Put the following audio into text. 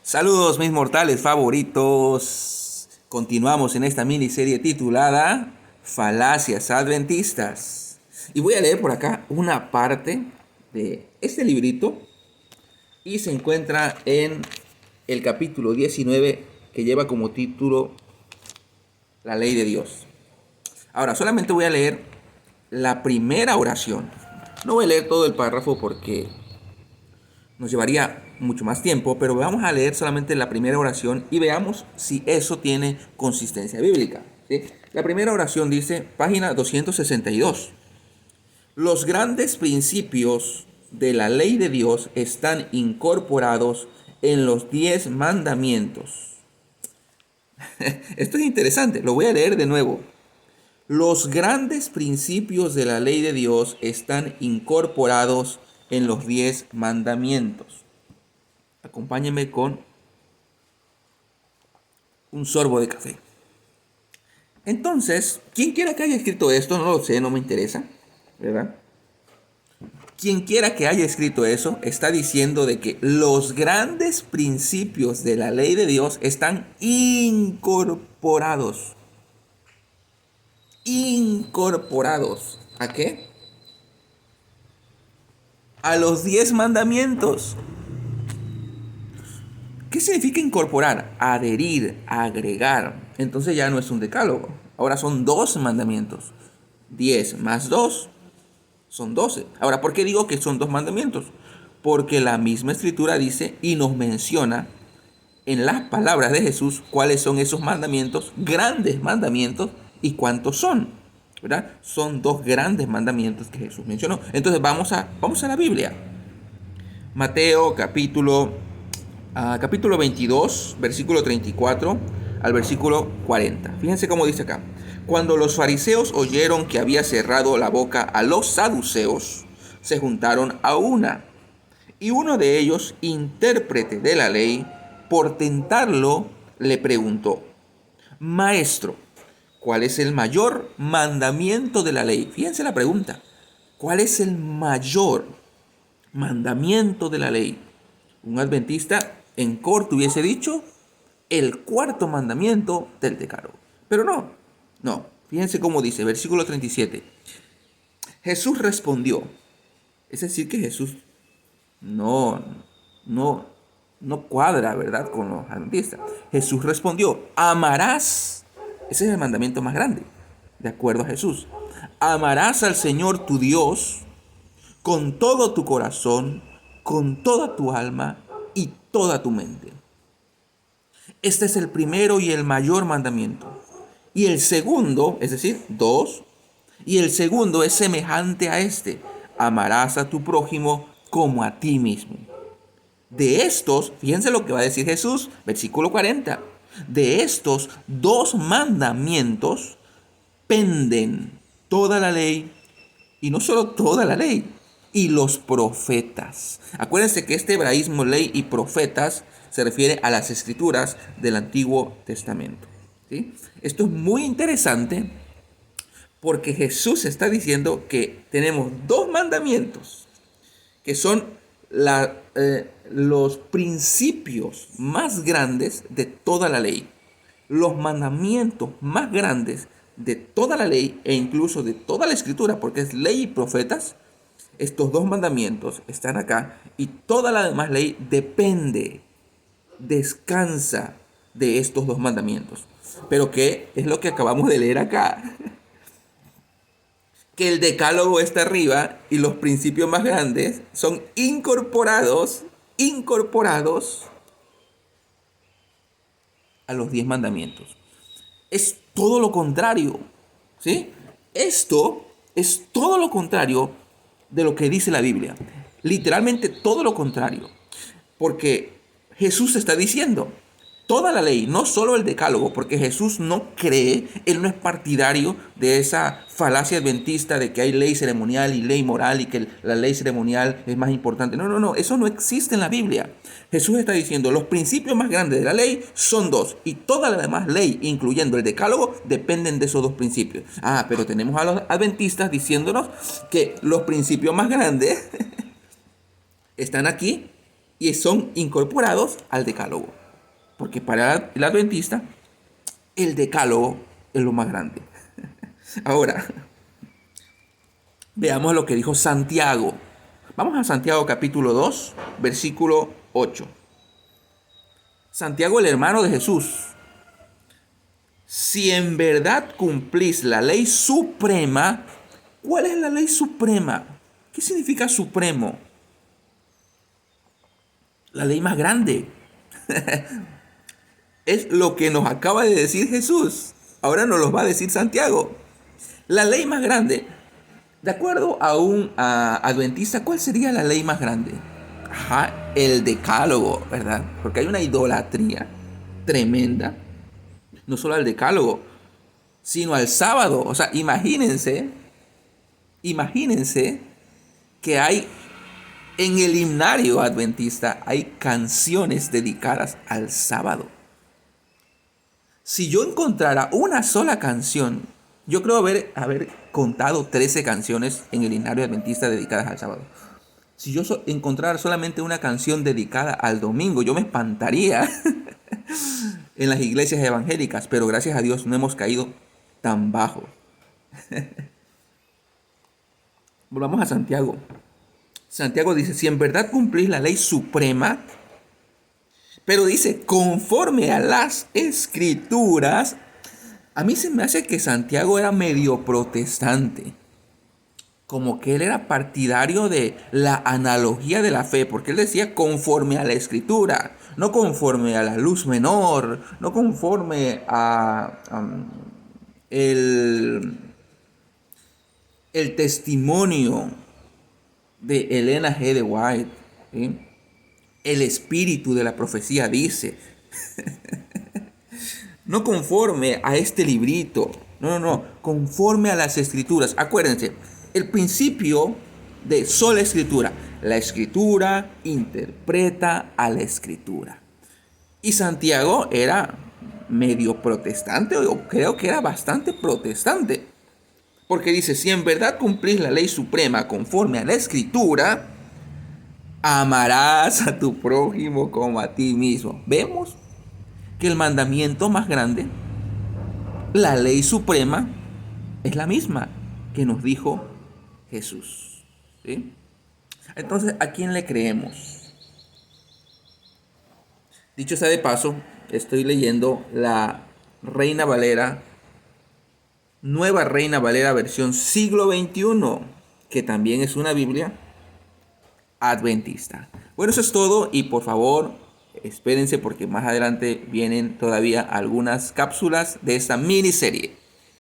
Saludos mis mortales favoritos. Continuamos en esta miniserie titulada Falacias Adventistas. Y voy a leer por acá una parte de este librito y se encuentra en el capítulo 19 que lleva como título La ley de Dios. Ahora solamente voy a leer la primera oración. No voy a leer todo el párrafo porque nos llevaría mucho más tiempo, pero vamos a leer solamente la primera oración y veamos si eso tiene consistencia bíblica, ¿sí? La primera oración dice, página 262. Los grandes principios de la ley de Dios están incorporados en los 10 mandamientos. Esto es interesante, lo voy a leer de nuevo. Los grandes principios de la ley de Dios están incorporados en los 10 mandamientos. Acompáñenme con un sorbo de café. Entonces, quien quiera que haya escrito esto, no lo sé, no me interesa, ¿verdad? Quien quiera que haya escrito eso, está diciendo de que los grandes principios de la ley de Dios están incorporados. ¿Incorporados? ¿A qué? A los 10 mandamientos. ¿Qué significa incorporar? Adherir, agregar. Entonces ya no es un decálogo. Ahora son 2 mandamientos. 10 más 2 son 12. Ahora, ¿por qué digo que son 2 mandamientos? Porque la misma escritura dice y nos menciona en las palabras de Jesús cuáles son esos mandamientos, grandes mandamientos y cuántos son. ¿Verdad? Son 2 grandes mandamientos que Jesús mencionó. Entonces vamos a la Biblia. Mateo capítulo 22, versículo 34 al versículo 40. Fíjense cómo dice acá. Cuando los fariseos oyeron que había cerrado la boca a los saduceos, se juntaron a una. Y uno de ellos, intérprete de la ley, por tentarlo, le preguntó, Maestro, ¿cuál es el mayor mandamiento de la ley? Fíjense la pregunta. ¿Cuál es el mayor mandamiento de la ley? Un adventista en corto hubiese dicho el cuarto mandamiento del decálogo. Pero no. Fíjense cómo dice, versículo 37. Jesús respondió. Es decir, que Jesús no, no, no cuadra, ¿verdad?, con los adventistas. Jesús respondió, amarás. Ese es el mandamiento más grande, de acuerdo a Jesús. Amarás al Señor tu Dios con todo tu corazón, con toda tu alma y toda tu mente. Este es el primero y el mayor mandamiento. Y el segundo, es decir, 2, y el segundo es semejante a este. Amarás a tu prójimo como a ti mismo. De estos, fíjense lo que va a decir Jesús, versículo 40. De estos 2 mandamientos penden toda la ley, y no solo toda la ley, y los profetas. Acuérdense que este hebraísmo, ley y profetas, se refiere a las escrituras del Antiguo Testamento, ¿sí? Esto es muy interesante porque Jesús está diciendo que tenemos 2 mandamientos que son los principios más grandes de toda la ley. Los mandamientos más grandes de toda la ley e incluso de toda la escritura, porque es ley y profetas. Estos 2 mandamientos están acá y toda la demás ley descansa de estos 2 mandamientos. Pero ¿qué es lo que acabamos de leer acá? Que el decálogo está arriba y los principios más grandes son incorporados a los 10 mandamientos. Es todo lo contrario, ¿sí? Esto es todo lo contrario de lo que dice la Biblia. Literalmente todo lo contrario. Porque Jesús está diciendo toda la ley, no solo el decálogo, porque Jesús no cree, él no es partidario de esa falacia adventista de que hay ley ceremonial y ley moral y que la ley ceremonial es más importante. No, eso no existe en la Biblia. Jesús está diciendo los principios más grandes de la ley son 2 y toda la demás ley, incluyendo el decálogo, dependen de esos 2 principios. Pero tenemos a los adventistas diciéndonos que los principios más grandes están aquí y son incorporados al decálogo. Porque para el adventista, el decálogo es lo más grande. Ahora, veamos lo que dijo Santiago. Vamos a Santiago capítulo 2, versículo 8. Santiago, el hermano de Jesús. Si en verdad cumplís la ley suprema, ¿cuál es la ley suprema? ¿Qué significa supremo? La ley más grande. Es lo que nos acaba de decir Jesús. Ahora nos lo va a decir Santiago. La ley más grande. De acuerdo a un adventista, ¿cuál sería la ley más grande? Ajá, el decálogo, ¿verdad? Porque hay una idolatría tremenda. No solo al decálogo, sino al sábado. O sea, imagínense que hay en el himnario adventista, hay canciones dedicadas al sábado. Si yo encontrara una sola canción, yo creo haber contado 13 canciones en el himnario adventista dedicadas al sábado. Si yo encontrara solamente una canción dedicada al domingo, yo me espantaría en las iglesias evangélicas, pero gracias a Dios no hemos caído tan bajo. Volvamos a Santiago. Santiago dice, si en verdad cumplís la ley suprema, pero dice, conforme a las escrituras, a mí se me hace que Santiago era medio protestante. Como que él era partidario de la analogía de la fe, porque él decía conforme a la escritura, no conforme a la luz menor, no conforme a el testimonio de Elena G. de White. ¿Sí? El espíritu de la profecía dice, no conforme a este librito, no, conforme a las escrituras. Acuérdense, el principio de sola escritura. La escritura interpreta a la escritura. Y Santiago era medio protestante, o creo que era bastante protestante. Porque dice, si en verdad cumplís la ley suprema conforme a la escritura, amarás a tu prójimo como a ti mismo. Vemos que el mandamiento más grande, la ley suprema, es la misma que nos dijo Jesús. ¿Sí? Entonces, ¿a quién le creemos? Dicho sea de paso, estoy leyendo la Reina Valera, Nueva Reina Valera versión siglo XXI, que también es una Biblia adventista. Bueno, eso es todo y por favor, espérense porque más adelante vienen todavía algunas cápsulas de esta miniserie.